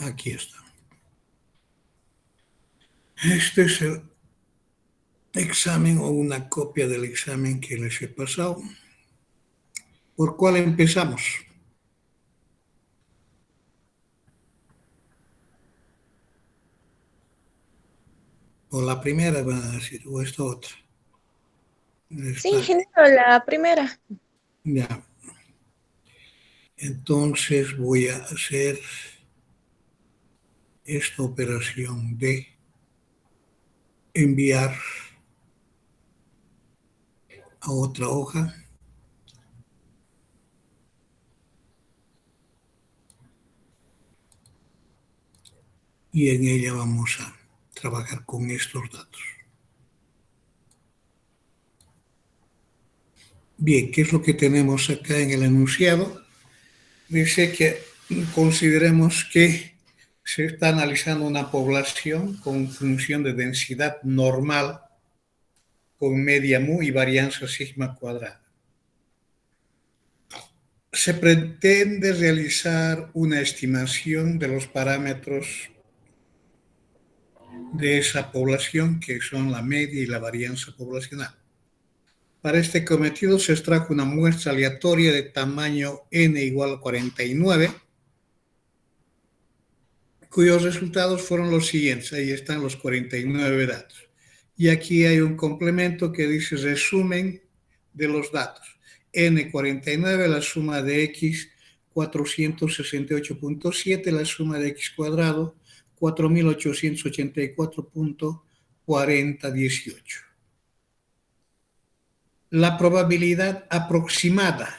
Aquí está. Este es el examen o una copia del examen que les he pasado. ¿Por cuál empezamos? O la primera, van a decir, o esta otra. Sí, Esta, ingeniero, la primera. ya. Entonces voy a hacer esta operación de enviar a otra hoja y en ella vamos a trabajar con estos datos. Bien, ¿qué es lo que tenemos acá en el enunciado? Dice que consideremos que se está analizando una población con función de densidad normal con media mu y varianza sigma cuadrada. Se pretende realizar una estimación de los parámetros de esa población, que son la media y la varianza poblacional. Para este cometido se extrajo una muestra aleatoria de tamaño n igual a 49, cuyos resultados fueron los siguientes. Ahí están los 49 datos. Y aquí hay un complemento que dice resumen de los datos. N49, la suma de x 468.7, la suma de x cuadrado 4.884.4018. La probabilidad aproximada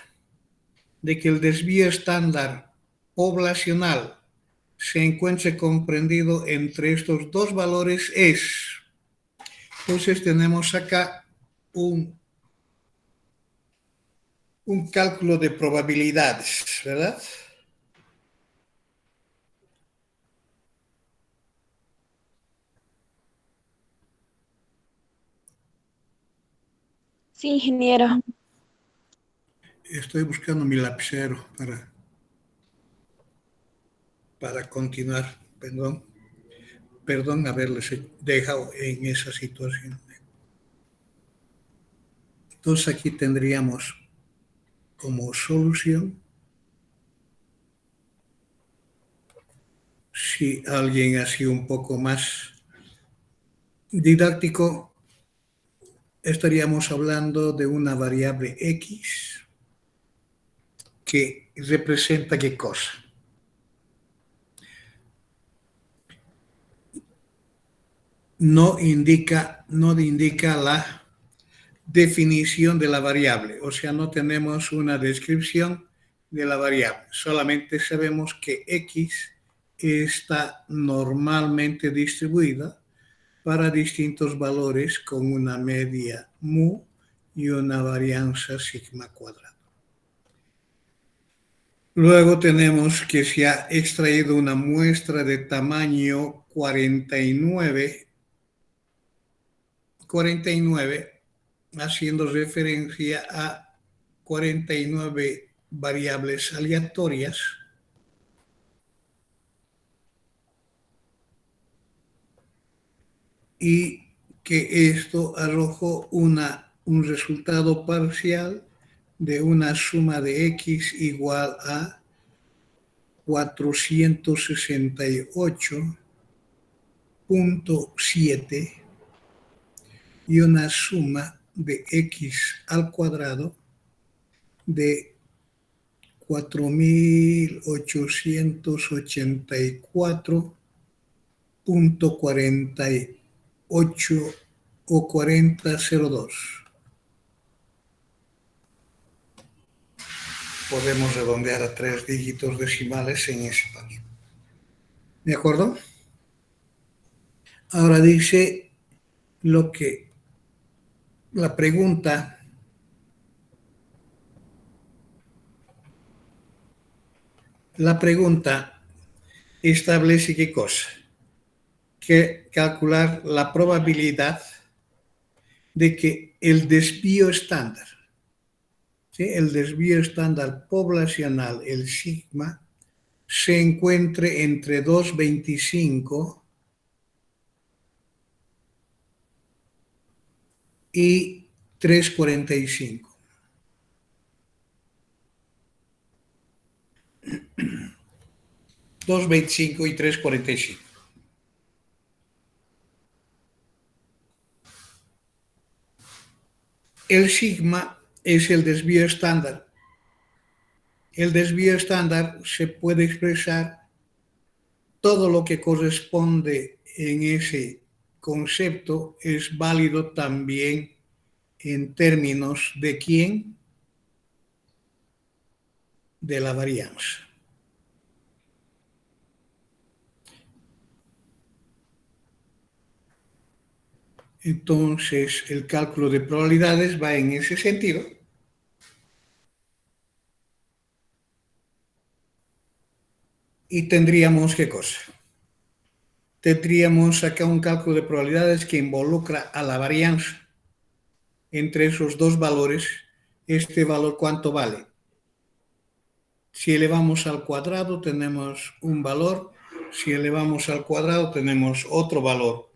de que el desvío estándar poblacional se encuentre comprendido entre estos dos valores es, entonces tenemos acá un cálculo de probabilidades, ¿verdad? Sí, ingeniero. Estoy buscando mi lapicero para continuar, perdón haberles dejado en esa situación. Entonces aquí tendríamos como solución, si alguien ha sido un poco más didáctico, estaríamos hablando de una variable x que representa qué cosa. No indica la definición de la variable, o sea, no tenemos una descripción de la variable, solamente sabemos que x está normalmente distribuida para distintos valores con una media mu y una varianza sigma cuadrada. Luego tenemos que se ha extraído una muestra de tamaño 49, haciendo referencia a 49 variables aleatorias y que esto arrojó un resultado parcial de una suma de x igual a 468.7 y una suma de x al cuadrado de 4.884.48 o 4002. Podemos redondear a 3 dígitos decimales en ese paso. ¿De acuerdo? Ahora dice lo que la pregunta establece qué cosa, que calcular la probabilidad de que el desvío estándar, ¿sí? El desvío estándar poblacional, el sigma, se encuentre entre 2,25 y 3,45. $2,25 y $3,45. El sigma es el desvío estándar. El desvío estándar se puede expresar todo lo que corresponde en ese concepto es válido también en términos de quién, de la varianza. Entonces, el cálculo de probabilidades va en ese sentido. Y tendríamos, ¿qué cosa? Tendríamos acá un cálculo de probabilidades que involucra a la varianza. Entre esos dos valores, este valor, ¿cuánto vale? Si elevamos al cuadrado, tenemos un valor. Si elevamos al cuadrado, tenemos otro valor.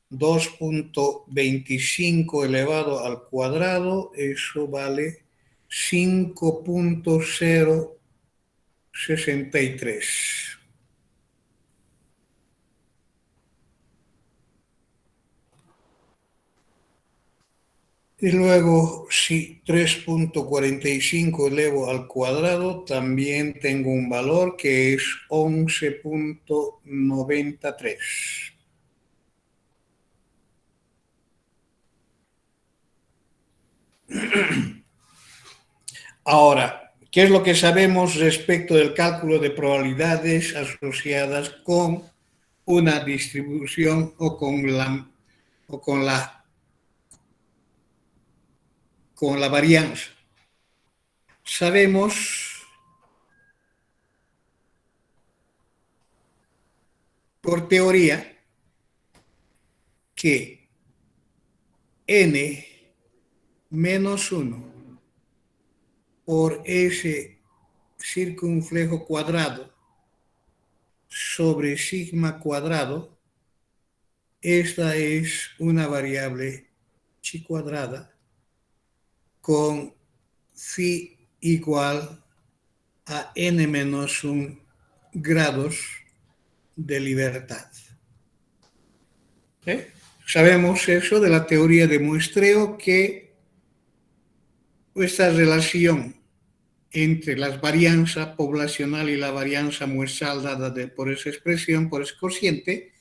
2,25 elevado al cuadrado, eso vale 5,063. Y luego, si 3,45 elevo al cuadrado, también tengo un valor que es 11,93. Ahora, ¿qué es lo que sabemos respecto del cálculo de probabilidades asociadas con una distribución o con la varianza? Sabemos por teoría que n menos 1 por ese circunflejo cuadrado sobre sigma cuadrado, esta es una variable chi cuadrada con phi igual a n menos 1 grados de libertad. ¿Eh? Sabemos eso de la teoría de muestreo, que esta relación entre la varianza poblacional y la varianza muestral dada por esa expresión, por ese cociente,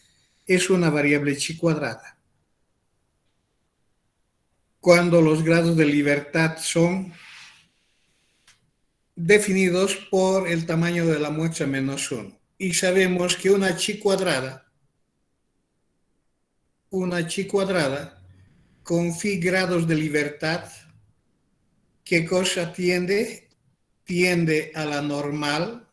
es una variable chi cuadrada. Cuando los grados de libertad son definidos por el tamaño de la muestra menos 1. Y sabemos que una chi cuadrada con phi grados de libertad, ¿qué cosa tiende? Tiende a la normal.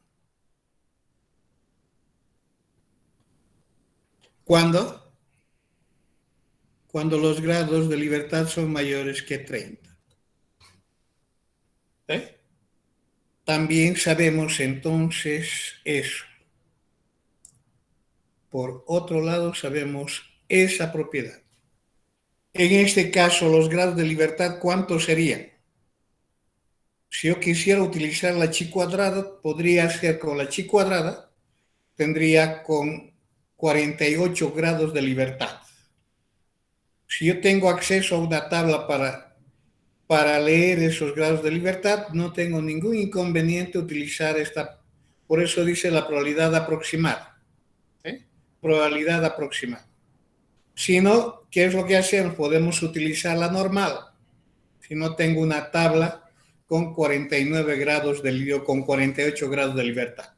¿Cuándo? Cuando los grados de libertad son mayores que 30. ¿Eh? También sabemos entonces eso. Por otro lado, sabemos esa propiedad. En este caso, los grados de libertad, ¿cuántos serían? Si yo quisiera utilizar la chi cuadrada, podría ser con la chi cuadrada, tendría con 48 grados de libertad. Si yo tengo acceso a una tabla para leer esos grados de libertad, no tengo ningún inconveniente utilizar esta. Por eso dice la probabilidad aproximada. Probabilidad aproximada. Si no, ¿qué es lo que hacemos? Podemos utilizar la normal. Si no tengo una tabla con 49 grados con 48 grados de libertad.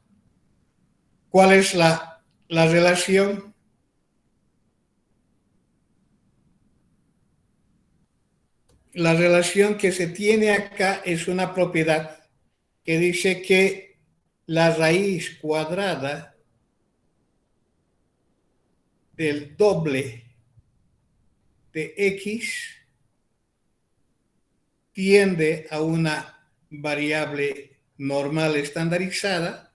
¿Cuál es la relación? La relación que se tiene acá es una propiedad que dice que la raíz cuadrada del doble de x tiende a una variable normal estandarizada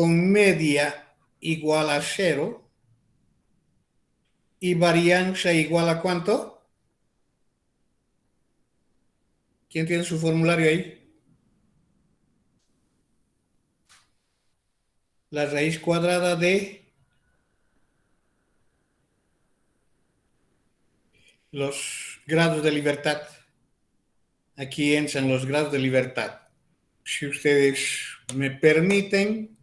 con media igual a 0 y varianza igual a ¿cuánto? ¿Quién tiene su formulario ahí? La raíz cuadrada de los grados de libertad. Aquí entran los grados de libertad. Si ustedes me permiten,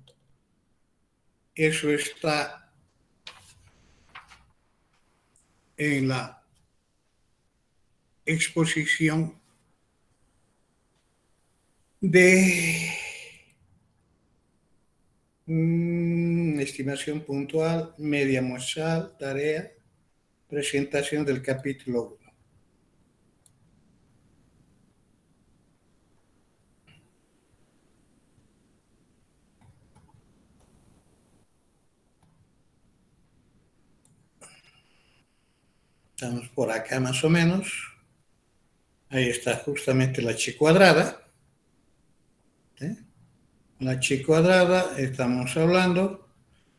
eso está en la exposición de estimación puntual, media muestral, tarea, presentación del capítulo 1. Estamos por acá más o menos. Ahí está justamente la chi cuadrada. ¿Eh? La chi cuadrada, estamos hablando,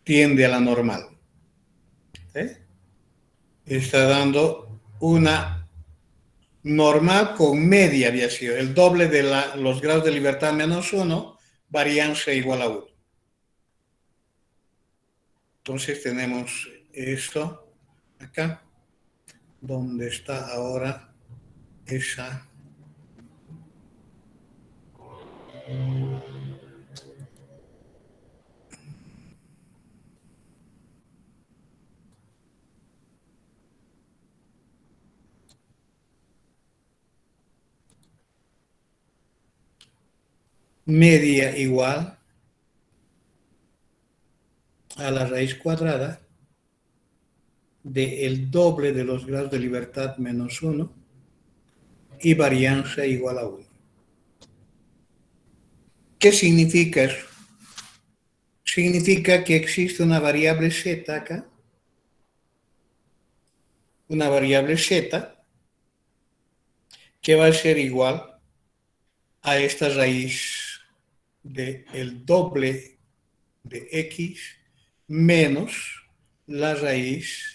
tiende a la normal. Está dando una normal con media había sido, el doble de los grados de libertad menos 1, varianza igual a 1. Entonces tenemos esto acá, donde está ahora esa media igual a la raíz cuadrada del doble de los grados de libertad menos 1 y varianza igual a 1. ¿Qué significa eso? Significa que existe una variable z acá, una variable z que va a ser igual a esta raíz del doble de x menos la raíz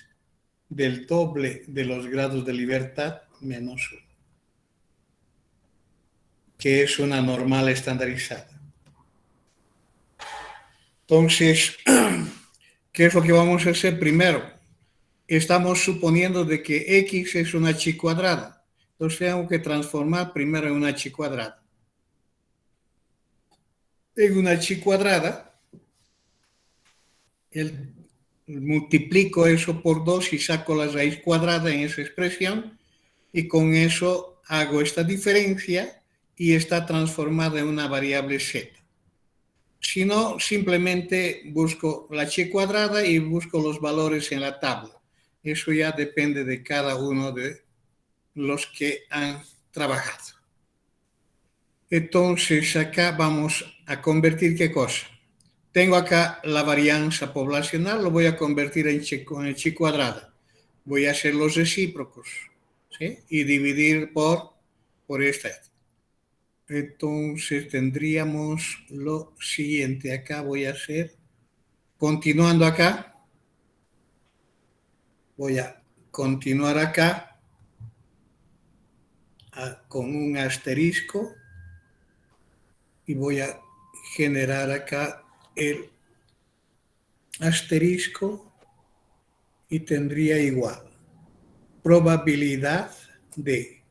del doble de los grados de libertad menos 1, que es una normal estandarizada. Entonces, ¿qué es lo que vamos a hacer primero? Estamos suponiendo de que x es una chi cuadrada. Entonces tengo que transformar primero en una chi cuadrada. En una chi cuadrada, multiplico eso por 2 y saco la raíz cuadrada en esa expresión y con eso hago esta diferencia y está transformada en una variable z. Si no, simplemente busco la chi cuadrada y busco los valores en la tabla. Eso ya depende de cada uno de los que han trabajado. Entonces, acá vamos a convertir ¿qué cosa? Tengo acá la varianza poblacional, lo voy a convertir en chi cuadrada. Voy a hacer los recíprocos, ¿sí? Y dividir por esta. Entonces tendríamos lo siguiente. Acá voy a hacer, continuando acá, voy a continuar acá con un asterisco y voy a generar acá el asterisco y tendría igual probabilidad de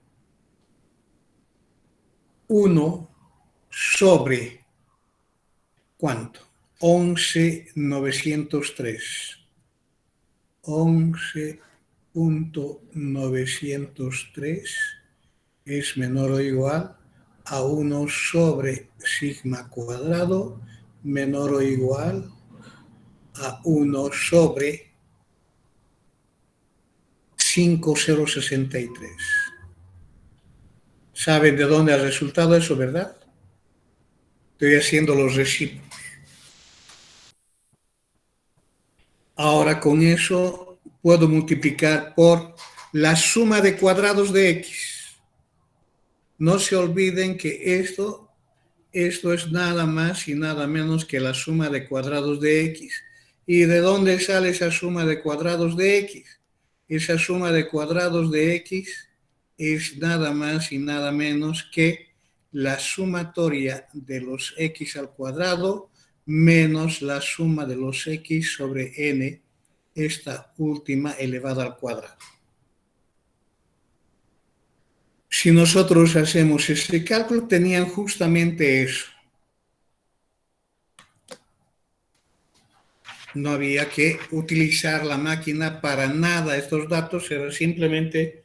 1 sobre ¿cuánto? 11.903. 11.903 es menor o igual a 1 sobre sigma cuadrado menor o igual a 1 sobre 5.063. ¿Saben de dónde ha resultado eso, verdad? Estoy haciendo los recíprocos. Ahora con eso puedo multiplicar por la suma de cuadrados de x. No se olviden que esto esto es nada más y nada menos que la suma de cuadrados de x. ¿Y de dónde sale esa suma de cuadrados de x? Esa suma de cuadrados de x es nada más y nada menos que la sumatoria de los x al cuadrado menos la suma de los x sobre n, esta última elevada al cuadrado. Si nosotros hacemos este cálculo, tenían justamente eso. No había que utilizar la máquina para nada. Estos datos eran simplemente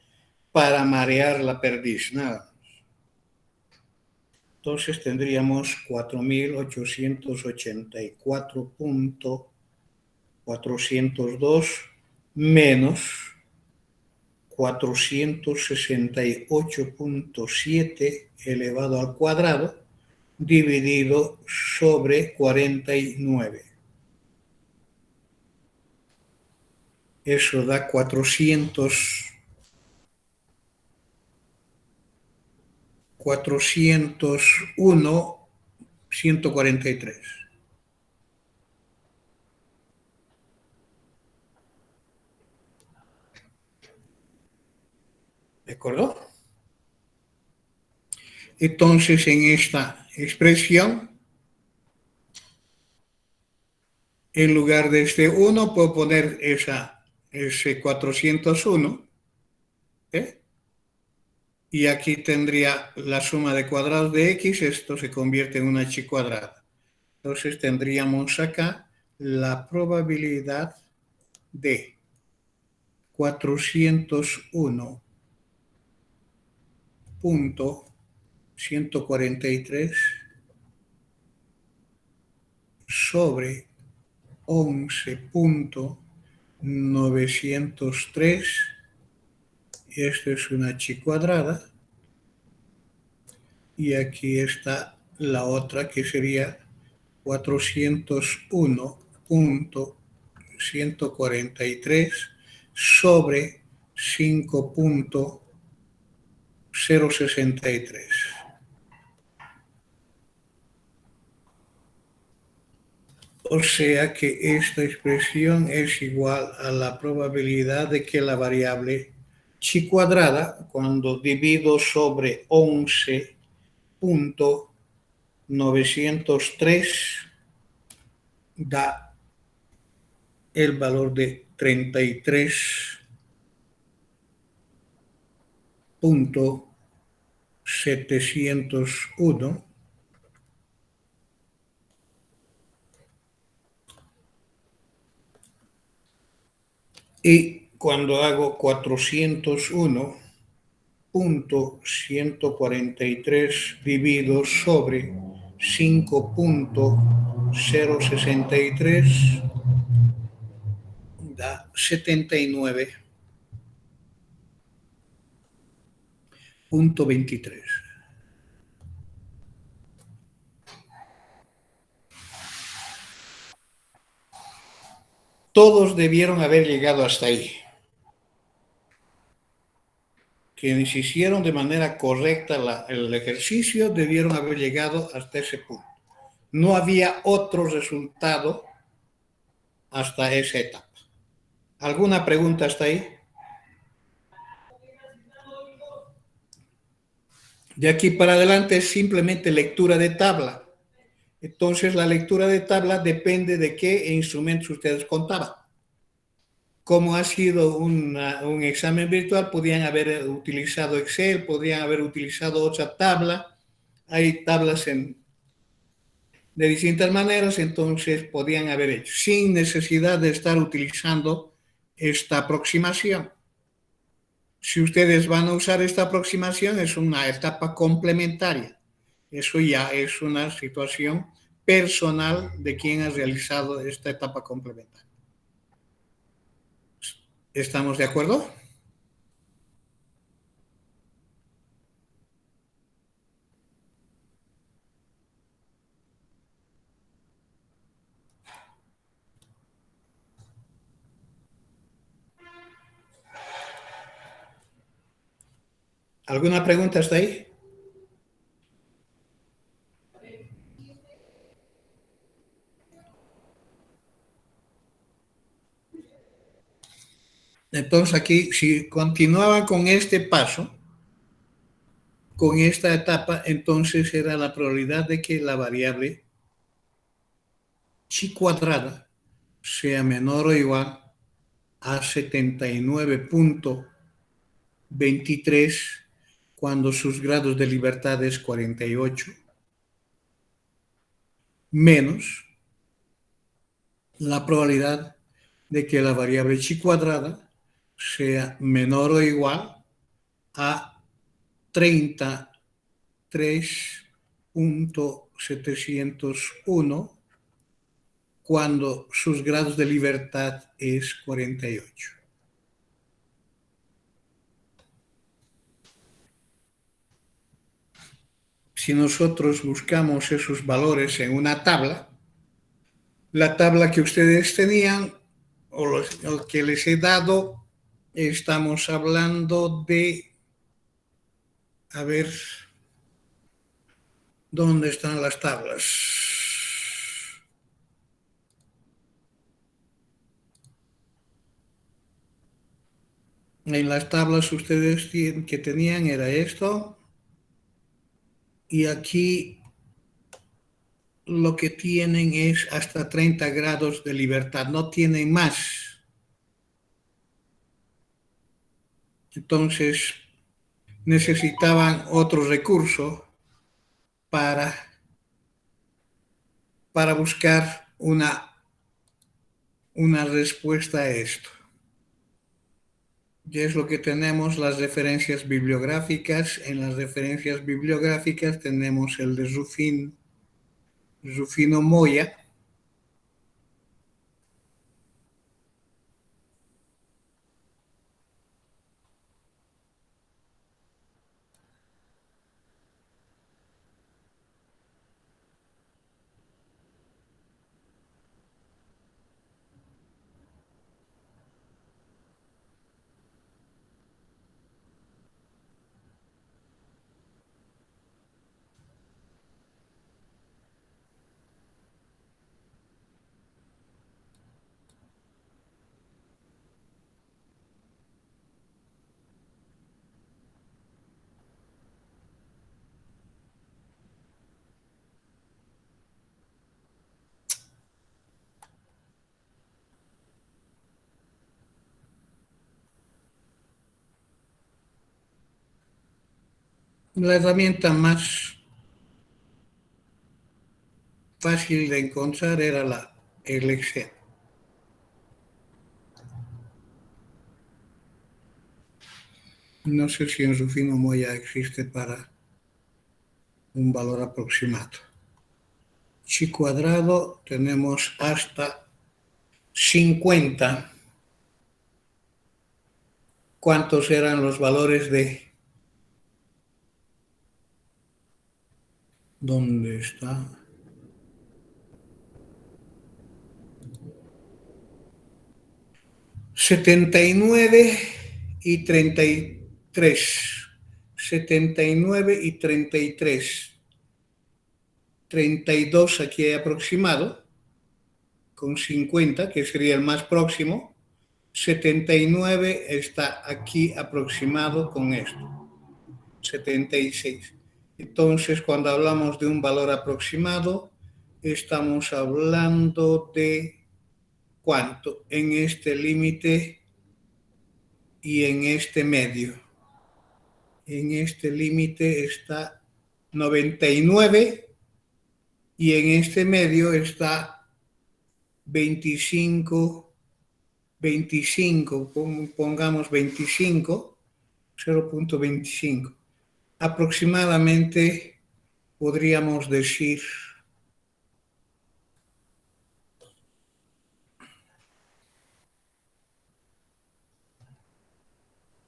para marear la perdiz, nada. Entonces tendríamos 4.884.402 menos 468.7 elevado al cuadrado dividido sobre 49. Eso da 401.143. ¿De acuerdo? Entonces, en esta expresión, en lugar de este 1, puedo poner ese 401, ¿eh? Y aquí tendría la suma de cuadrados de x, esto se convierte en una h cuadrada. Entonces tendríamos acá la probabilidad de 401.143 sobre 11.903, y esto es una h cuadrada, y aquí está la otra que sería 401.143 sobre 5.063. O sea que esta expresión es igual a la probabilidad de que la variable chi cuadrada, cuando divido sobre 11.903, da el valor de 33.701. Y cuando hago 401.143 dividido sobre 5.063 da 79.23. Todos debieron haber llegado hasta ahí. Quienes hicieron de manera correcta el ejercicio debieron haber llegado hasta ese punto. No había otro resultado hasta esa etapa. ¿Alguna pregunta hasta ahí? De aquí para adelante es simplemente lectura de tabla. Entonces la lectura de tabla depende de qué instrumentos ustedes contaban. Como ha sido un examen virtual, podrían haber utilizado Excel, podrían haber utilizado otra tabla. Hay tablas de distintas maneras, entonces podrían haber hecho, sin necesidad de estar utilizando esta aproximación. Si ustedes van a usar esta aproximación, es una etapa complementaria. Eso ya es una situación personal de quien ha realizado esta etapa complementaria. ¿Estamos de acuerdo? ¿Alguna pregunta hasta ahí? Entonces aquí, si continuaban con este paso, con esta etapa, entonces era la probabilidad de que la variable chi cuadrada sea menor o igual a 79.23 cuando sus grados de libertad es 48, menos la probabilidad de que la variable chi cuadrada sea menor o igual a 33.701 cuando sus grados de libertad es 48. Si nosotros buscamos esos valores en una tabla, la tabla que ustedes tenían o lo que les he dado, estamos hablando de, a ver, ¿dónde están las tablas? En las tablas ustedes que tenían era esto, y aquí lo que tienen es hasta 30 grados de libertad, no tienen más. Entonces necesitaban otro recurso para, para buscar una respuesta a esto. Y es lo que tenemos las referencias bibliográficas. En las referencias bibliográficas tenemos el de Rufino Moya, la herramienta más fácil de encontrar era el Excel. No sé si en Rufino Moya existe para un valor aproximado. Chi cuadrado tenemos hasta 50. ¿Cuántos eran los valores de? ¿Dónde está? ...79 y 33... 79 y 33... 32 aquí hay aproximado, con 50, que sería el más próximo. 79 está aquí aproximado con esto, 76. Entonces, cuando hablamos de un valor aproximado, estamos hablando de cuánto en este límite y en este medio. En este límite está 99 y en este medio está 25, pongamos 25, 0.25. Aproximadamente podríamos decir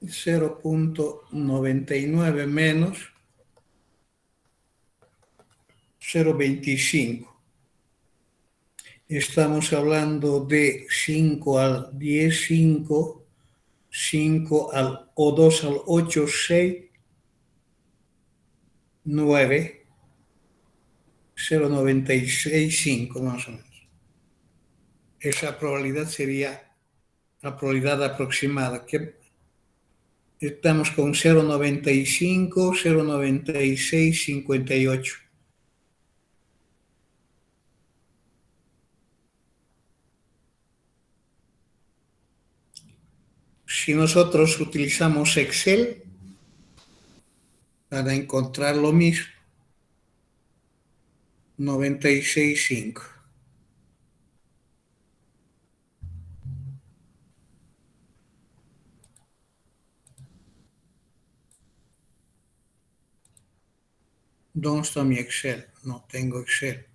0.99 menos 0.25. Estamos hablando de 5 al 10, 5, 5 al o 2 al 8, 6, 9, 0.96, 5 más o menos. Esa probabilidad sería la probabilidad aproximada, que estamos con 0,95, 0,96, 58. Si nosotros utilizamos Excel para encontrar lo mismo, 96,5. ¿Dónde está mi Excel? No tengo Excel.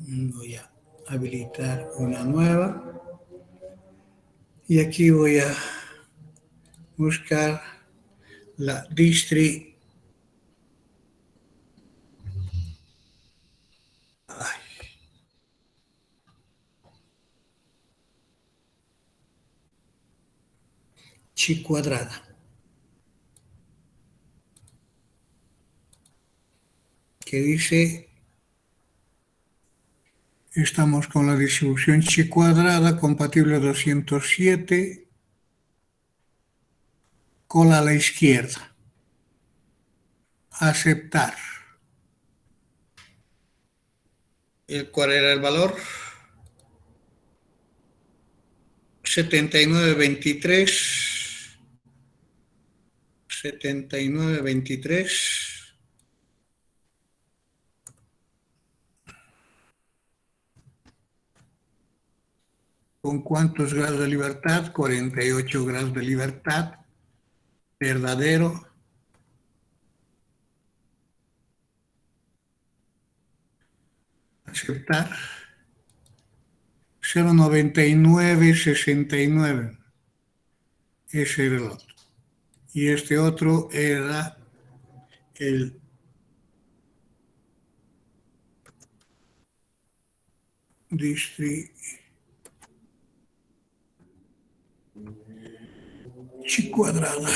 Voy a habilitar una nueva. Y aquí voy a buscar la distri. Chi cuadrada. Que dice, estamos con la distribución chi cuadrada compatible 207, cola a la izquierda. Aceptar. ¿Cuál era el valor? 79,23. 79,23. ¿Con cuántos grados de libertad? 48 grados de libertad. Verdadero. Aceptar. 0,9969. Ese era el otro. Y este otro era el chi cuadrada.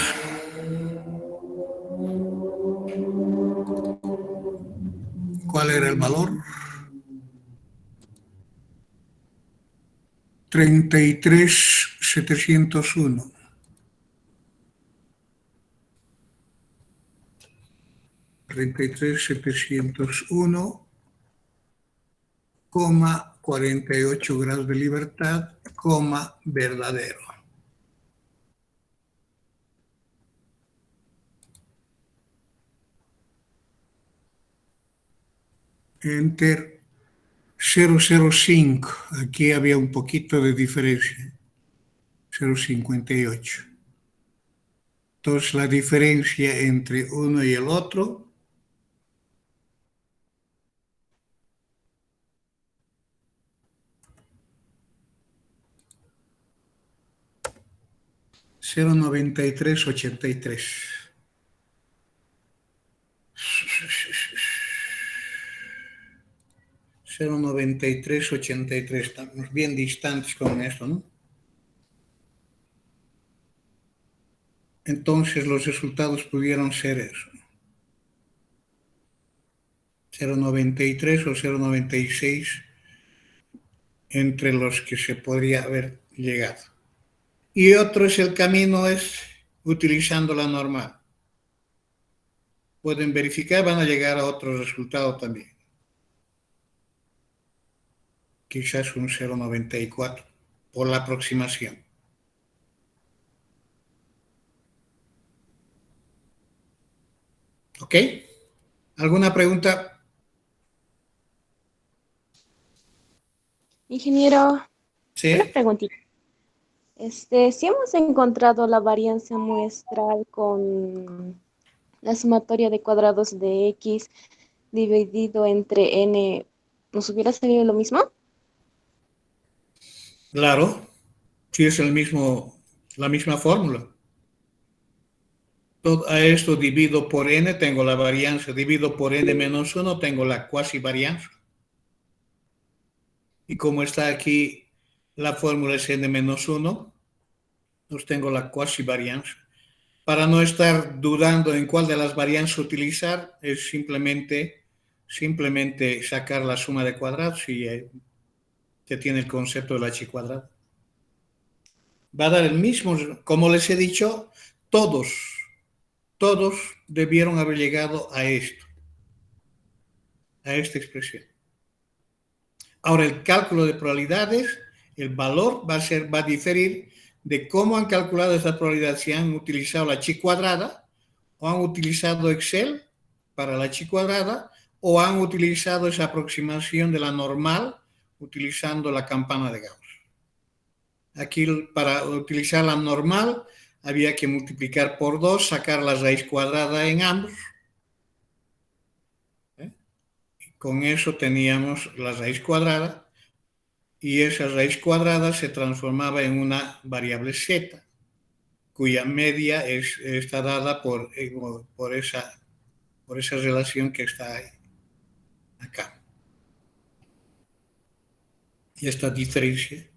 ¿Cuál era el valor? 33,701. 33,701, 48 grados de libertad, verdadero. Enter 005. Aquí había un poquito de diferencia. 0,58. Entonces la diferencia entre uno y el otro $0,9383. 0,9383. Estamos bien distantes con esto, ¿no? Entonces los resultados pudieron ser eso. 0,93 o 0,96 entre los que se podría haber llegado. Y otro es el camino es utilizando la normal. Pueden verificar, van a llegar a otro resultado también. Quizás un 0,94 por la aproximación. ¿Ok? ¿Alguna pregunta? Ingeniero, una Sí. preguntita. Si hemos encontrado la varianza muestral con la sumatoria de cuadrados de x dividido entre n, ¿nos hubiera salido lo mismo? Claro, si es la misma fórmula. A esto divido por n, tengo la varianza, divido por n menos 1, tengo la cuasi varianza. Y como está aquí, la fórmula es n menos 1, pues tengo la cuasi varianza. Para no estar dudando en cuál de las varianzas utilizar, es simplemente sacar la suma de cuadrados y se tiene el concepto de la h cuadrada. Va a dar el mismo, como les he dicho, todos debieron haber llegado a esto, a esta expresión. Ahora, el cálculo de probabilidades, el valor va a diferir de cómo han calculado esta probabilidad, si han utilizado la chi cuadrada o han utilizado Excel para la chi cuadrada o han utilizado esa aproximación de la normal utilizando la campana de Gauss. Aquí, para utilizar la normal, había que multiplicar por 2, sacar la raíz cuadrada en ambos. Con eso teníamos la raíz cuadrada y esa raíz cuadrada se transformaba en una variable z, cuya media está dada por esa relación que está ahí, acá. Y esta diferencia,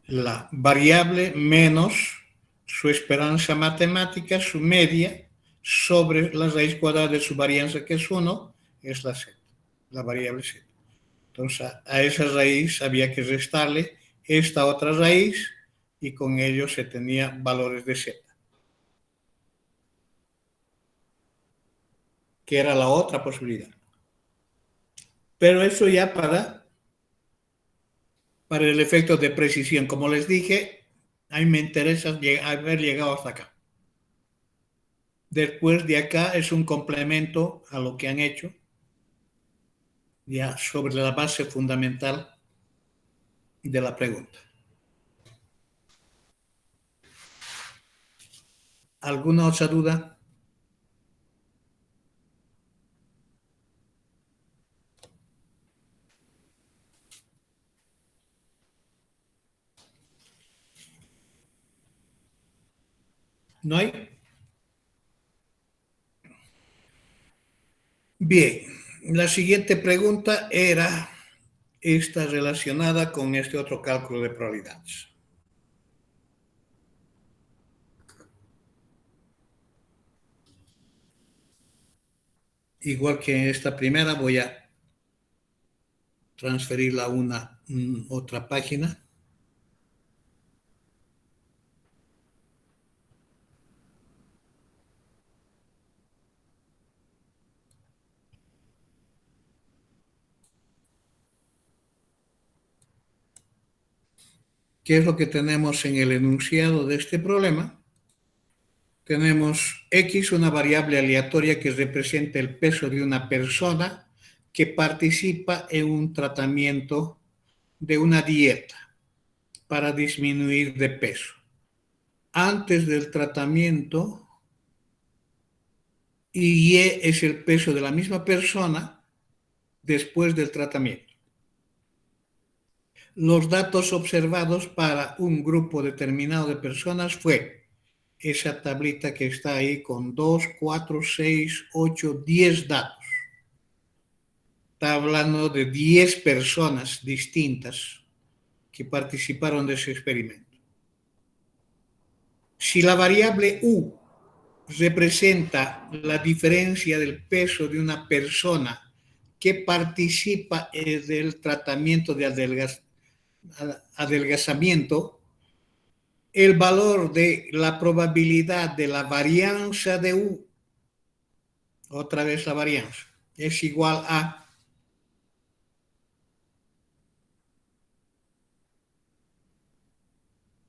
la variable menos su esperanza matemática, su media, sobre la raíz cuadrada de su varianza, que es 1, es la z, la variable z. Entonces, a esa raíz había que restarle esta otra raíz y con ello se tenía valores de z, que era la otra posibilidad. Pero eso ya para el efecto de precisión. Como les dije, a mí me interesa haber llegado hasta acá. Después de acá es un complemento a lo que han hecho, ya sobre la base fundamental de la pregunta. ¿Alguna otra duda? ¿No hay? Bien, la siguiente pregunta era esta relacionada con este otro cálculo de probabilidades. Igual que en esta primera, voy a transferirla a una otra página. ¿Qué es lo que tenemos en el enunciado de este problema? Tenemos X, una variable aleatoria que representa el peso de una persona que participa en un tratamiento de una dieta para disminuir de peso. Antes del tratamiento, y Y es el peso de la misma persona después del tratamiento. Los datos observados para un grupo determinado de personas fue esa tablita que está ahí con 2, 4, 6, 8, 10 datos. Está hablando de 10 personas distintas que participaron de ese experimento. Si la variable U representa la diferencia del peso de una persona que participa del tratamiento de adelgazamiento, el valor de la probabilidad de la varianza de U, otra vez la varianza, es igual a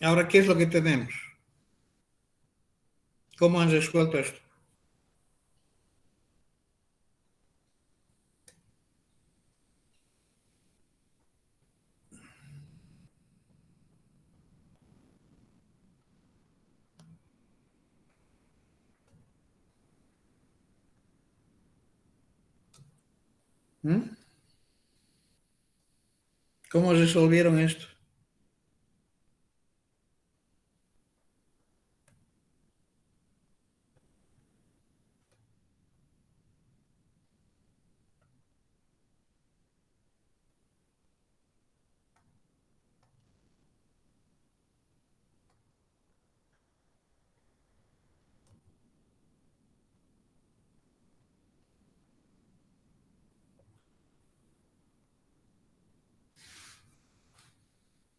ahora, ¿qué es lo que tenemos? ¿Cómo han resuelto esto? ¿Mm? ¿Cómo resolvieron esto?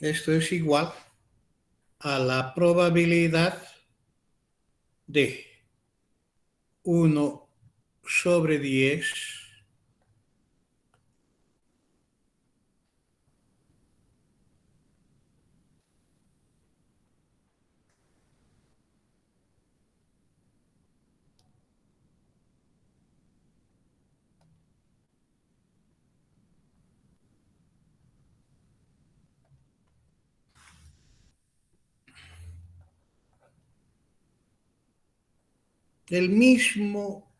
Esto es igual a la probabilidad de 1/10 el mismo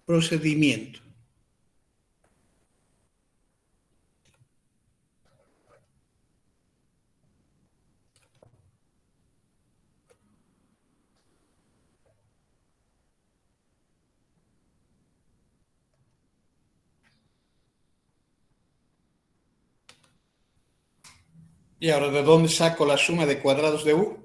procedimiento. Y ahora, ¿de dónde saco la suma de cuadrados de u?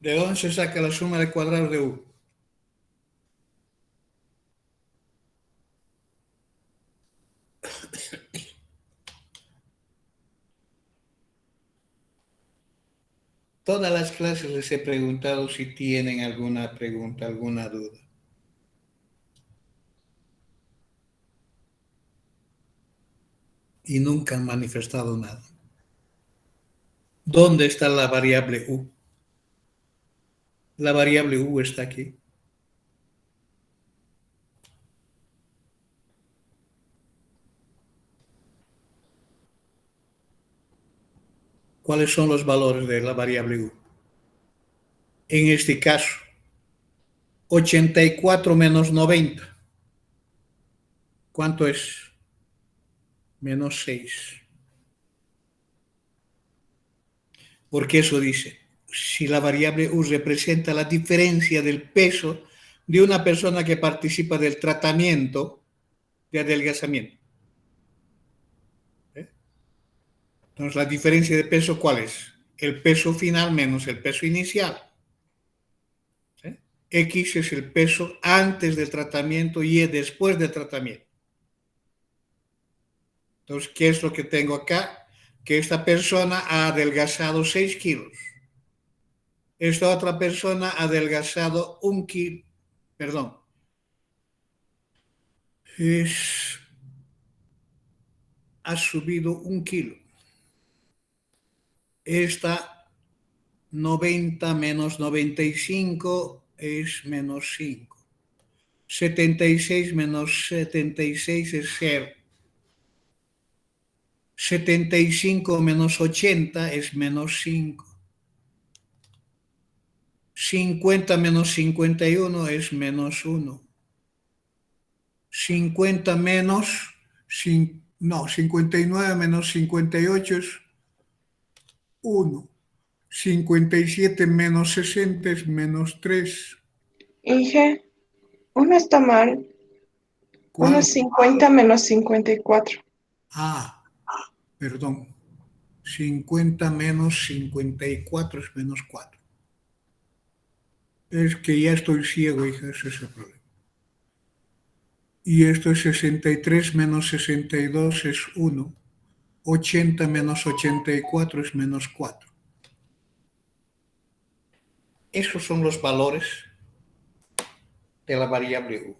¿De dónde se saca la suma de cuadrados de u? Todas las clases les he preguntado si tienen alguna pregunta, alguna duda. Y nunca han manifestado nada. ¿Dónde está la variable u? La variable u está aquí. ¿Cuáles son los valores de la variable u? En este caso, 84 menos 90. ¿Cuánto es? Menos 6. Porque eso dice, si la variable u representa la diferencia del peso de una persona que participa del tratamiento de adelgazamiento. Entonces, la diferencia de peso, ¿cuál es? El peso final menos el peso inicial. ¿Sí? X es el peso antes del tratamiento y Y después del tratamiento. Entonces, ¿qué es lo que tengo acá? Que esta persona ha adelgazado 6 kilos. Esta otra persona ha adelgazado 1 kilo. Perdón. Ha subido 1 kilo. Esta 90 menos 95 es menos 5. 76 menos 76 es 0. 75 menos 80 es menos 5. 50 menos 51 es menos 1. 50 menos, 59 menos 58 es 1. 57 menos 60 es menos 3. Inge, uno está mal. ¿Cuál? Uno es 50 menos 54. Perdón. 50 menos 54 es menos 4. Es que ya estoy ciego, hija, ese es el problema. Y esto es 63 menos 62 es 1. 80 menos 84 es menos 4. Esos son los valores de la variable u.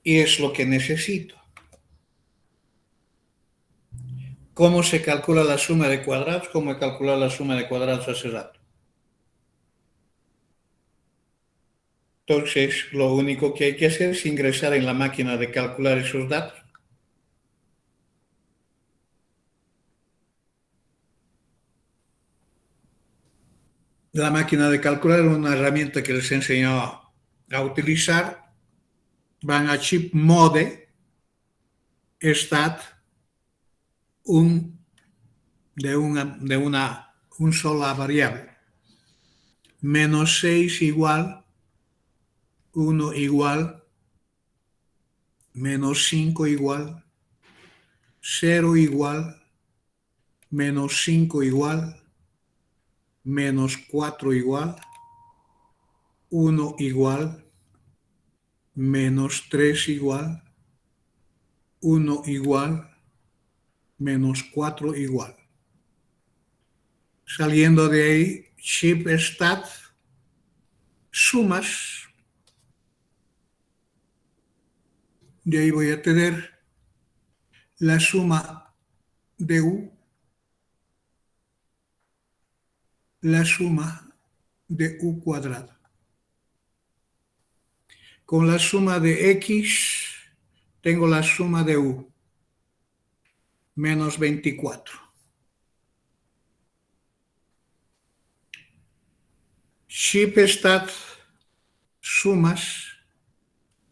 Y es lo que necesito. ¿Cómo se calcula la suma de cuadrados? ¿Cómo he calculado la suma de cuadrados hace rato? Entonces, lo único que hay que hacer es ingresar en la máquina de calcular esos datos. la máquina de calcular es una herramienta que les enseñó a utilizar. Van a chip mode stat un sola variable. -6 igual, 1 igual, -5 igual, 0 igual, -5 igual, -4 igual, 1 igual, -3 igual, 1 igual, -4 igual. Saliendo de ahí, chip stat, sumas. De ahí voy a tener la suma de U, la suma de U cuadrado. Con la suma de X, tengo la suma de U, -24. Chip stat, sumas.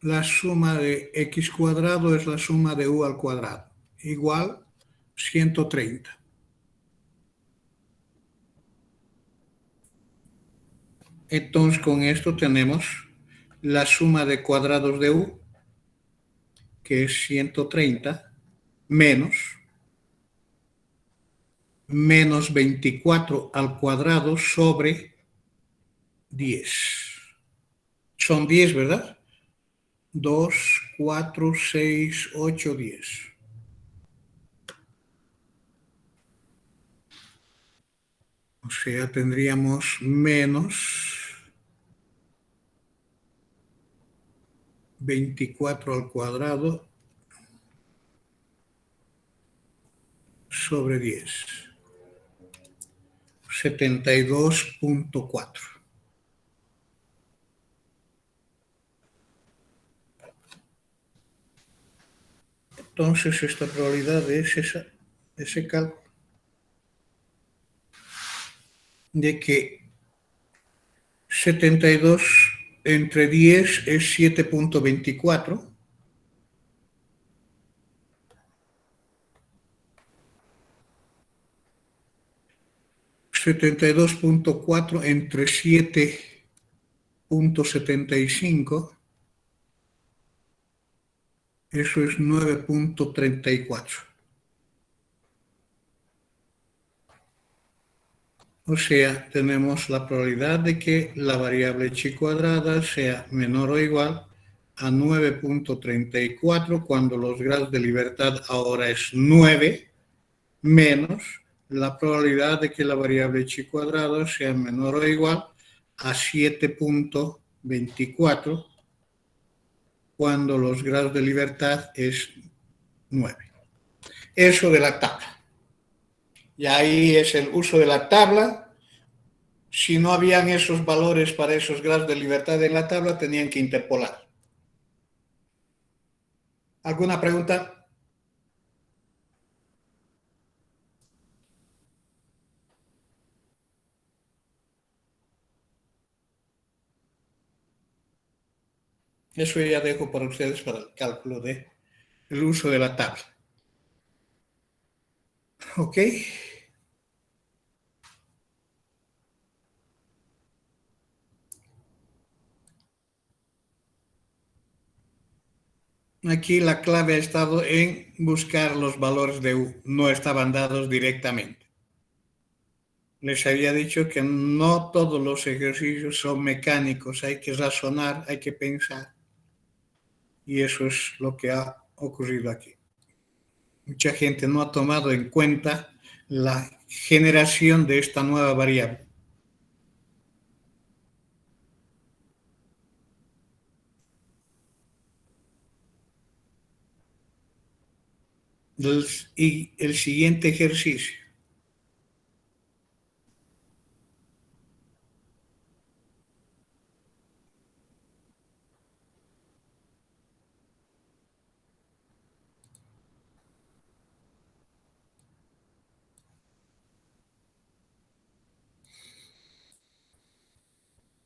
La suma de X cuadrado es la suma de U al cuadrado, igual 130. Entonces, con esto tenemos la suma de cuadrados de U, que es 130, menos 24 al cuadrado sobre 10. Son 10, ¿verdad? 2, 4, 6, 8, 10. O sea, tendríamos menos 24 al cuadrado sobre 10. 72.4. Entonces, esta probabilidad es ese cálculo de que 72 entre 10 es 7.24. 72.4 entre 7.75, eso es 9.34. O sea, tenemos la probabilidad de que la variable chi cuadrada sea menor o igual a 9.34 cuando los grados de libertad ahora es 9 menos la probabilidad de que la variable chi cuadrado sea menor o igual a 7.24 cuando los grados de libertad es 9. Eso de la tabla. Y ahí es el uso de la tabla. Si no habían esos valores para esos grados de libertad en la tabla, tenían que interpolar. ¿Alguna pregunta? Eso ya dejo para ustedes para el cálculo del uso de la tabla. ¿Ok? Aquí la clave ha estado en buscar los valores de U. No estaban dados directamente. Les había dicho que no todos los ejercicios son mecánicos. Hay que razonar, hay que pensar. Y eso es lo que ha ocurrido aquí. Mucha gente no ha tomado en cuenta la generación de esta nueva variable. Y el siguiente ejercicio.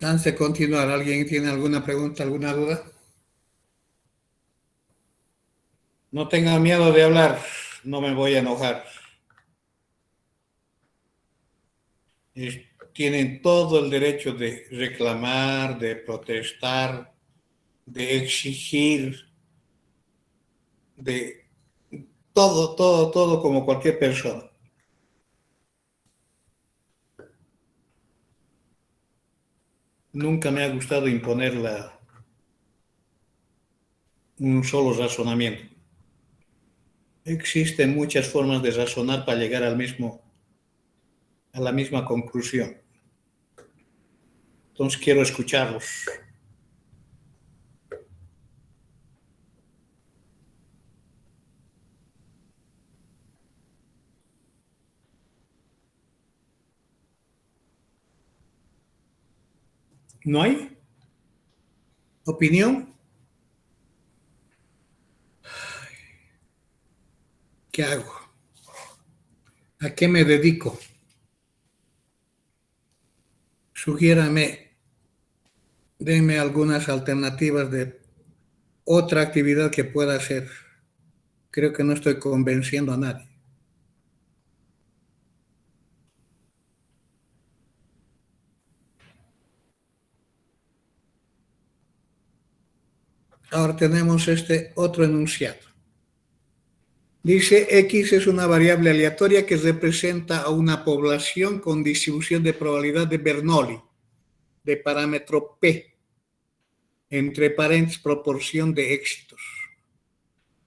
Antes de continuar, ¿alguien tiene alguna pregunta, alguna duda? No tengan miedo de hablar, no me voy a enojar. Tienen todo el derecho de reclamar, de protestar, de exigir, de todo como cualquier persona. Nunca me ha gustado imponer un solo razonamiento. Existen muchas formas de razonar para llegar a la misma conclusión. Entonces quiero escucharlos. ¿No hay opinión? ¿Qué hago? ¿A qué me dedico? Sugiérame, denme algunas alternativas de otra actividad que pueda hacer. Creo que no estoy convenciendo a nadie. Ahora tenemos este otro enunciado. Dice, X es una variable aleatoria que representa a una población con distribución de probabilidad de Bernoulli, de parámetro P, entre paréntesis, proporción de éxitos.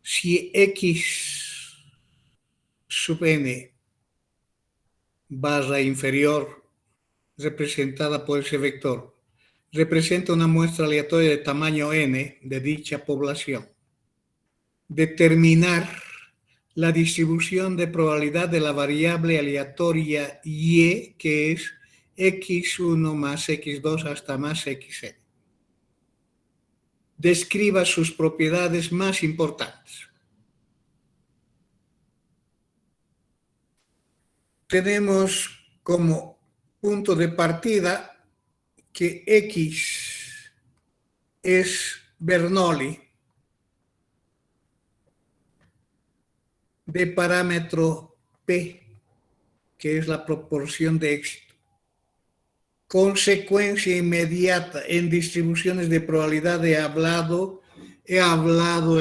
Si X sub n barra inferior representada por ese vector representa una muestra aleatoria de tamaño n de dicha población. Determinar la distribución de probabilidad de la variable aleatoria y, que es x1 más x2 hasta más xn. Describa sus propiedades más importantes. Tenemos como punto de partida que X es Bernoulli de parámetro P, que es la proporción de éxito. Consecuencia inmediata en distribuciones de probabilidad he hablado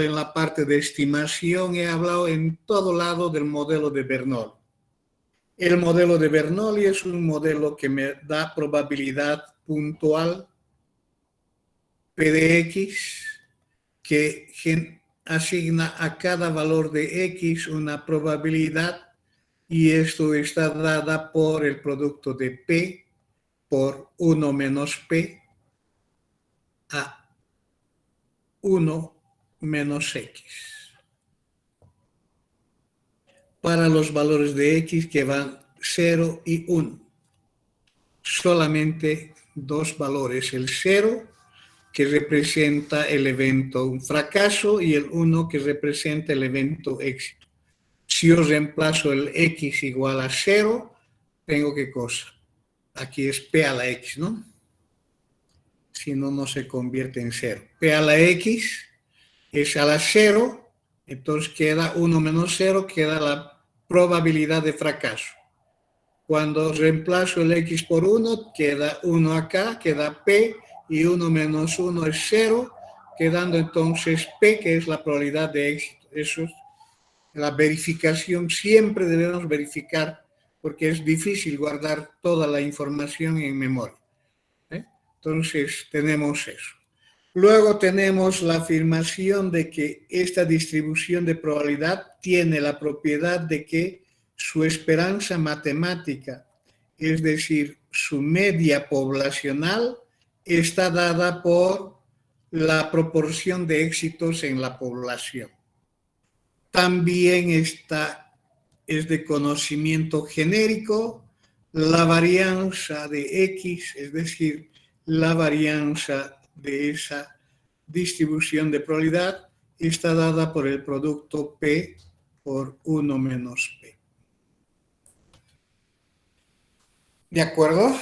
en la parte de estimación, he hablado en todo lado del modelo de Bernoulli. El modelo de Bernoulli es un modelo que me da probabilidad puntual P de X que asigna a cada valor de X una probabilidad y esto está dada por el producto de P por 1 menos P a 1 menos X. Para los valores de X que van 0 y 1. Solamente dos valores, el 0 que representa el evento un fracaso y el 1 que representa el evento éxito. Si yo reemplazo el X igual a 0, tengo ¿qué cosa? Aquí es P a la X, ¿no? Si no, no se convierte en 0. P a la X es a la 0, entonces queda 1 menos 0, queda la probabilidad de fracaso. Cuando reemplazo el X por 1, queda 1 acá, queda P, y 1 menos 1 es 0, quedando entonces P, que es la probabilidad de éxito. Eso es la verificación, siempre debemos verificar, porque es difícil guardar toda la información en memoria. Entonces, tenemos eso. Luego tenemos la afirmación de que esta distribución de probabilidad tiene la propiedad de que su esperanza matemática, es decir, su media poblacional, está dada por la proporción de éxitos en la población. También es de conocimiento genérico la varianza de X, es decir, la varianza de esa distribución de probabilidad está dada por el producto P por 1 menos P. ¿De acuerdo?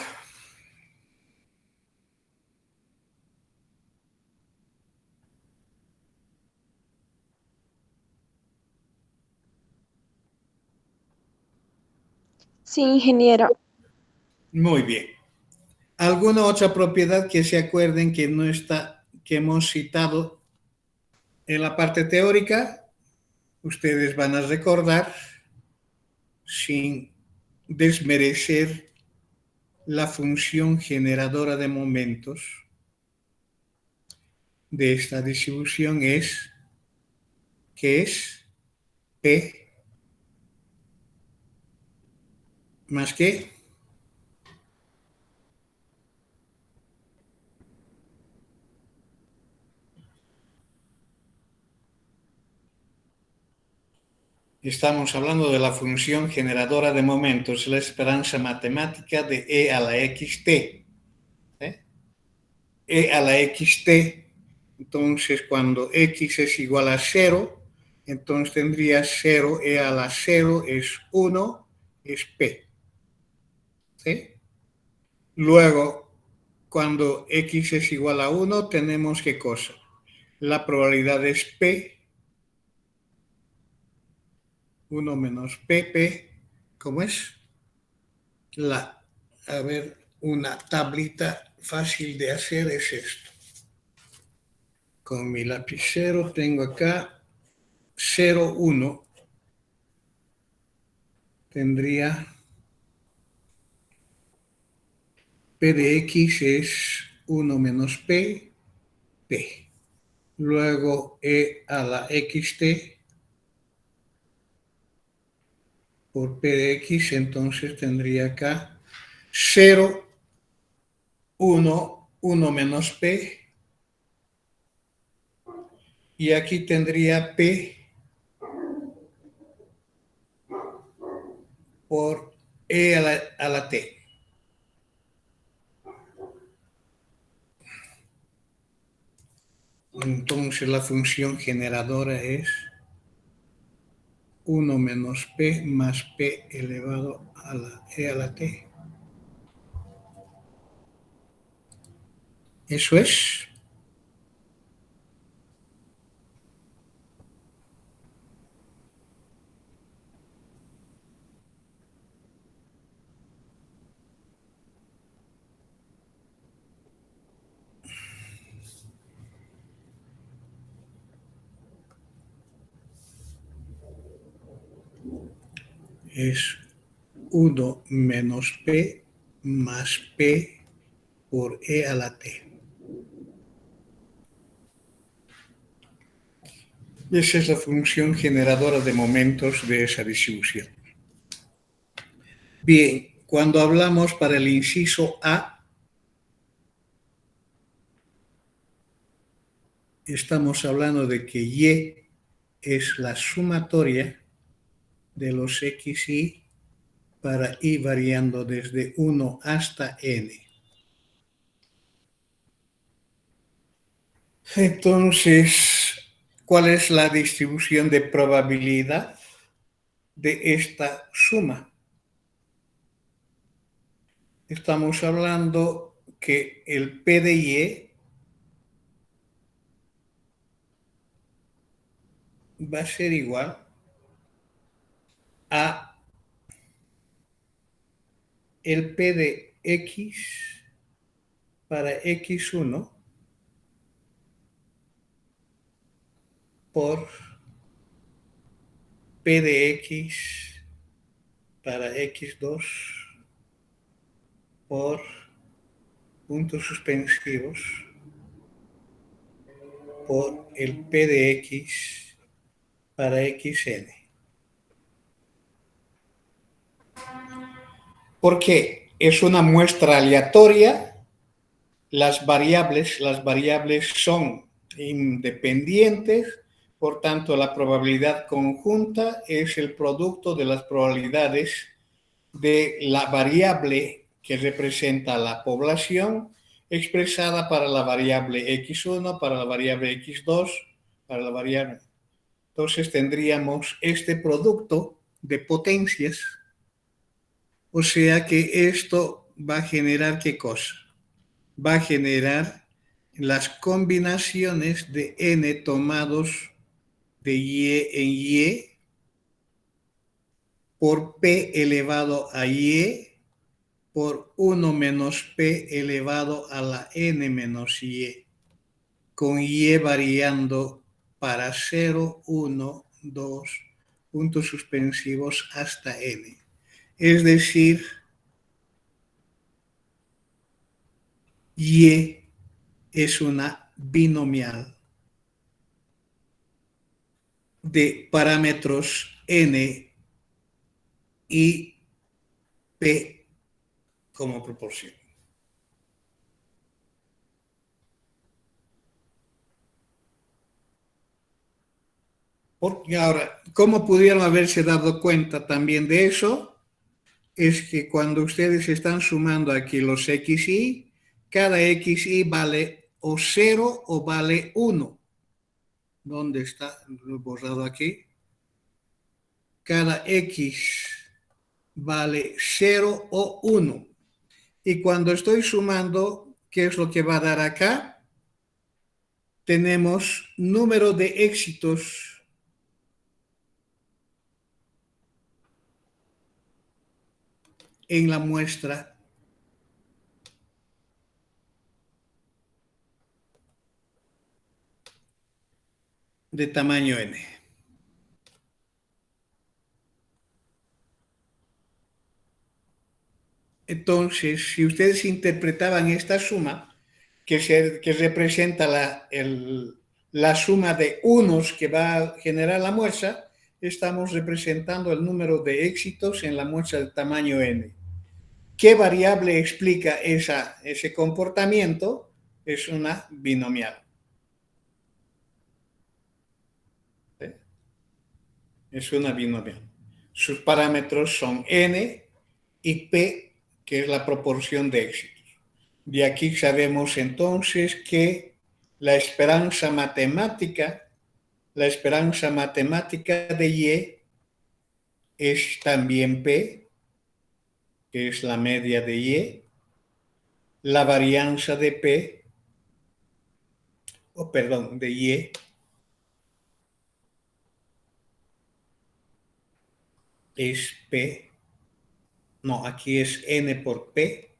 Sí, ingeniero. Muy bien. ¿Alguna otra propiedad que se acuerden que no está, que hemos citado en la parte teórica? Ustedes van a recordar sin desmerecer la función generadora de momentos de esta distribución es, que es P más que estamos hablando de la función generadora de momentos, la esperanza matemática de E a la xt. E a la xt, entonces cuando x es igual a 0, entonces tendría 0, E a la 0 es 1, es P. ¿Sí? Luego, cuando x es igual a 1, tenemos ¿qué cosa? La probabilidad es P, 1 menos PP, ¿cómo es? A ver, una tablita fácil de hacer es esto. Con mi lapicero tengo acá 0, 1. Tendría P de X es 1 menos P, P. Luego E a la XT por P de X, entonces tendría acá 0, 1, 1 menos P. Y aquí tendría P por E a la T. Entonces la función generadora es 1 menos P más P elevado a la E a la T. Eso es. Es 1 menos P más P por E a la T. Esa es la función generadora de momentos de esa distribución. Bien, cuando hablamos para el inciso A, estamos hablando de que Y es la sumatoria de los XY para Y variando desde 1 hasta N. Entonces, ¿cuál es la distribución de probabilidad de esta suma? Estamos hablando que el P de Y va a ser igual a el P de X para X1 por P de X para X2 por puntos suspensivos por el P de X para XN. ¿Por qué? Es una muestra aleatoria. Las variables son independientes, por tanto la probabilidad conjunta es el producto de las probabilidades de la variable que representa la población expresada para la variable x1, para la variable x2, para la variable. Entonces tendríamos este producto de potencias, o sea que esto va a generar ¿qué cosa? Va a generar las combinaciones de n tomados de y en y por P elevado a Y por 1 menos P elevado a la N menos Y, con Y variando para 0, 1, 2, puntos suspensivos hasta N. Es decir, Y es una binomial de parámetros N y P como proporción. Porque ahora, ¿cómo pudieron haberse dado cuenta también de eso? Es que cuando ustedes están sumando aquí los xy, cada xy vale o 0 o vale 1. ¿Dónde está? Lo he borrado aquí. Cada x vale 0 o 1. Y cuando estoy sumando, ¿qué es lo que va a dar acá? Tenemos número de éxitos en la muestra de tamaño n. Entonces, si ustedes interpretaban esta suma, que representa la suma de unos que va a generar la muestra, estamos representando el número de éxitos en la muestra del tamaño n. ¿Qué variable explica ese comportamiento? Es una binomial. ¿Sí? Es una binomial. Sus parámetros son n y p, que es la proporción de éxitos. De aquí sabemos entonces que la esperanza matemática de Y es también P, que es la media de Y, la varianza de P, de Y, es P, no, aquí es N por P,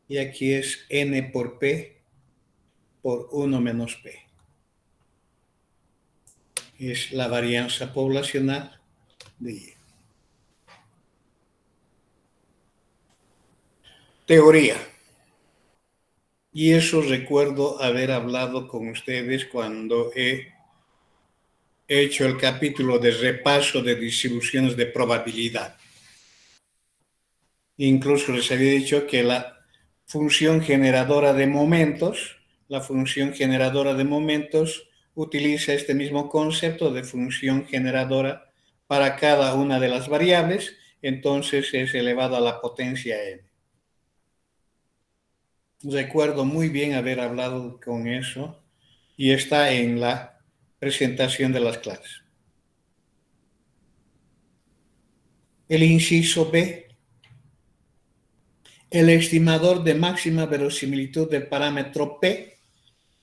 y aquí es N por P por 1 menos P. Es la varianza poblacional de Y. Teoría. Y eso recuerdo haber hablado con ustedes cuando he hecho el capítulo de repaso de distribuciones de probabilidad. Incluso les había dicho que la función generadora de momentos utiliza este mismo concepto de función generadora para cada una de las variables, entonces es elevado a la potencia n. Recuerdo muy bien haber hablado con eso y está en la presentación de las clases. El inciso B. El estimador de máxima verosimilitud del parámetro P,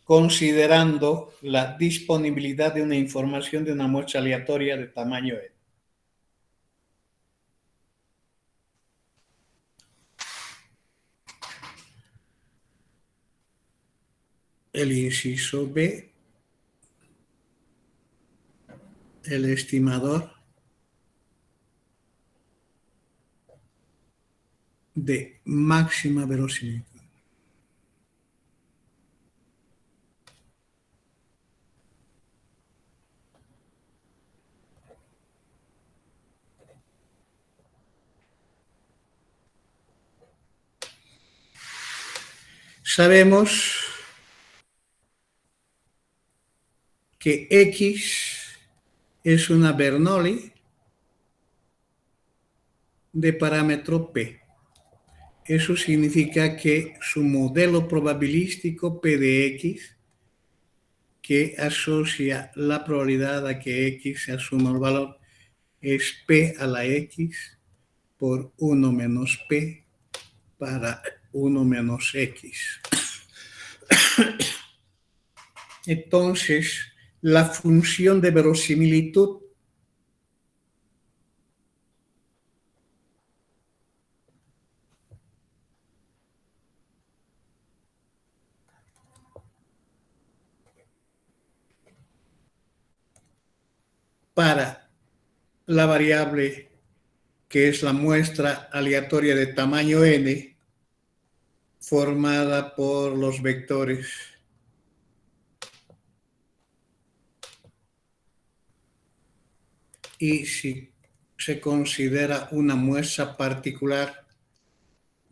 considerando la disponibilidad de una información de una muestra aleatoria de tamaño n. El inciso B, el estimador de máxima verosimilitud. Sabemos que X es una Bernoulli de parámetro P. Eso significa que su modelo probabilístico P de X, que asocia la probabilidad a que X se asuma el valor, es P a la X por 1 menos P para 1 menos X. Entonces, la función de verosimilitud para la variable que es la muestra aleatoria de tamaño n formada por los vectores y si se considera una muestra particular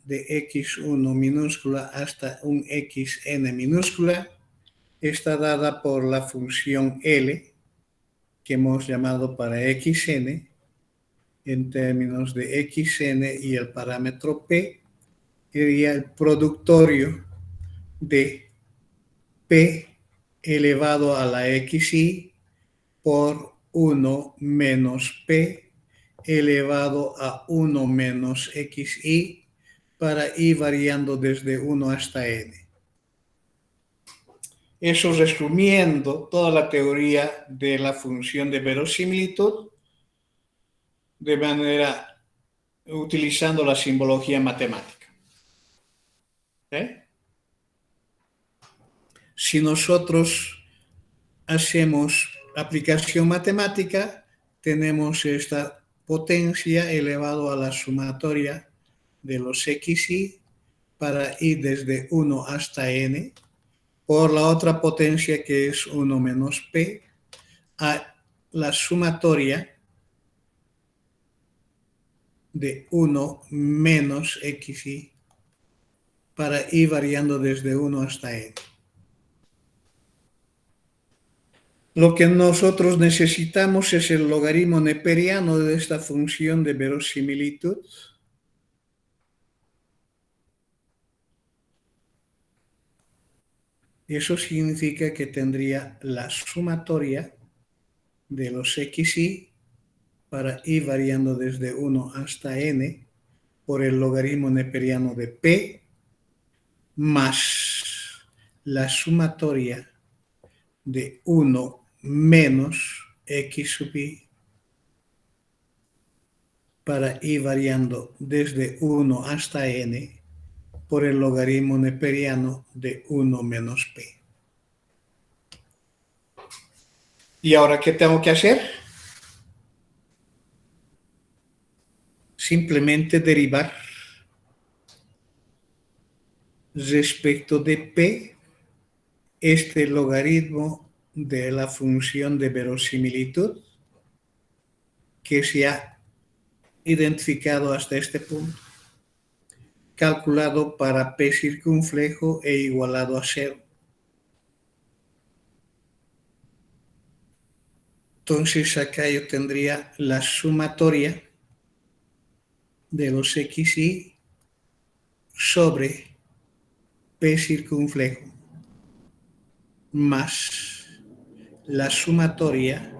de x1 minúscula hasta un xn minúscula, está dada por la función L que hemos llamado para xn en términos de xn y el parámetro p sería el productorio de p elevado a la xi por 1 menos p elevado a 1 menos xi para i variando desde 1 hasta n. Eso resumiendo toda la teoría de la función de verosimilitud de manera utilizando la simbología matemática. Si nosotros hacemos aplicación matemática, tenemos esta potencia elevado a la sumatoria de los xi para ir desde 1 hasta n, por la otra potencia que es 1 menos p, a la sumatoria de 1 menos xi para ir variando desde 1 hasta n. Lo que nosotros necesitamos es el logaritmo neperiano de esta función de verosimilitud. Eso significa que tendría la sumatoria de los xi para ir variando desde 1 hasta n por el logaritmo neperiano de p más la sumatoria de 1 menos x sub i para ir variando desde 1 hasta n por el logaritmo neperiano de 1 menos p. ¿Y ahora qué tengo que hacer? Simplemente derivar respecto de p este logaritmo de la función de verosimilitud que se ha identificado hasta este punto, calculado para p circunflejo e igualado a 0. Entonces acá yo tendría la sumatoria de los xi sobre p circunflejo más la sumatoria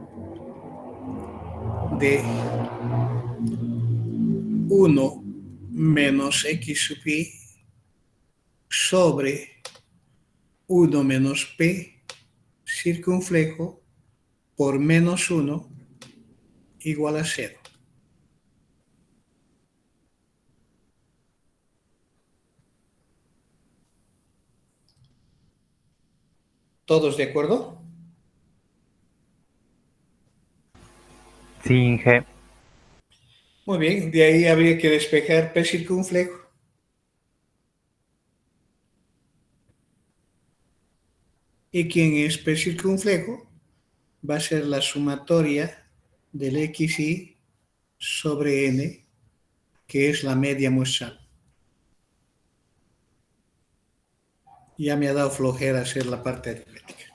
de 1 menos x sub i sobre 1 menos p circunflejo por menos 1 igual a 0. ¿Todos de acuerdo? Sí, Inge. Muy bien, de ahí habría que despejar p circunflejo. ¿Y quién es p circunflejo? Va a ser la sumatoria del xi sobre n, que es la media muestral. Ya me ha dado flojera hacer la parte aritmética.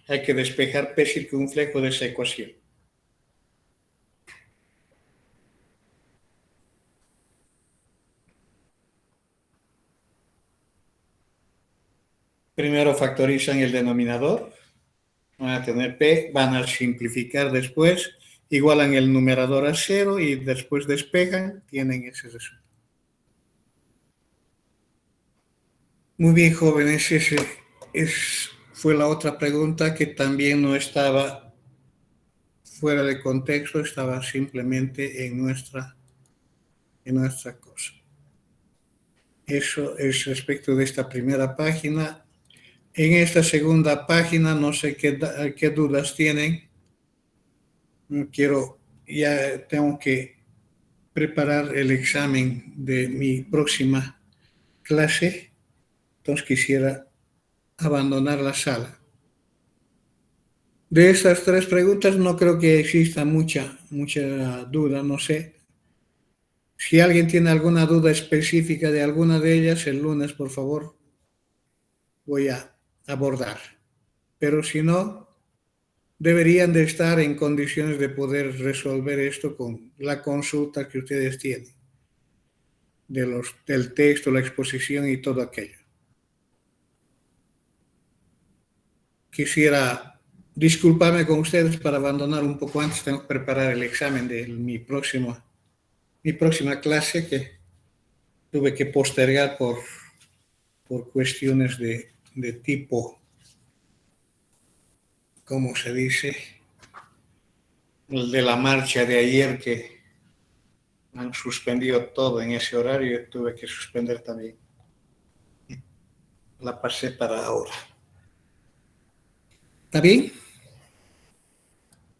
Hay que despejar p circunflejo de esa ecuación. Primero factorizan el denominador. Van a tener p, van a simplificar después, igualan el numerador a 0 y después despejan, tienen ese resultado. Muy bien, jóvenes, fue la otra pregunta que también no estaba fuera de contexto, estaba simplemente en nuestra cosa. Eso es respecto de esta primera página. En esta segunda página, no sé qué dudas tienen. Ya tengo que preparar el examen de mi próxima clase, entonces quisiera abandonar la sala. De estas tres preguntas no creo que exista mucha duda, no sé. Si alguien tiene alguna duda específica de alguna de ellas, el lunes, por favor, voy a abordar. Pero si no, deberían de estar en condiciones de poder resolver esto con la consulta que ustedes tienen, del texto, la exposición y todo aquello. Quisiera disculparme con ustedes para abandonar un poco antes, tengo que preparar el examen de mi próxima clase que tuve que postergar por cuestiones de tipo, ¿cómo se dice? El de la marcha de ayer, que han suspendido todo en ese horario, tuve que suspender también. La pasé para ahora. ¿Está bien?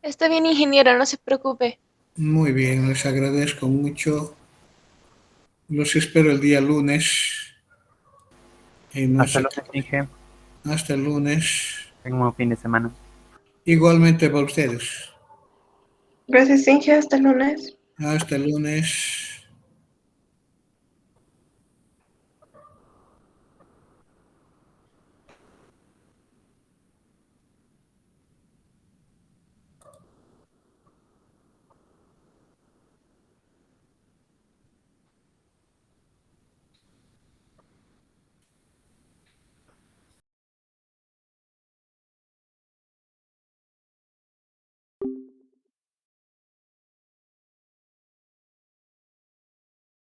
Está bien, ingeniero, no se preocupe. Muy bien, les agradezco mucho. Los espero el día lunes. Hasta lunes, Inge. Hasta el lunes. Tengo un buen fin de semana. Igualmente para ustedes. Gracias, Inge. Hasta el lunes. Hasta el lunes.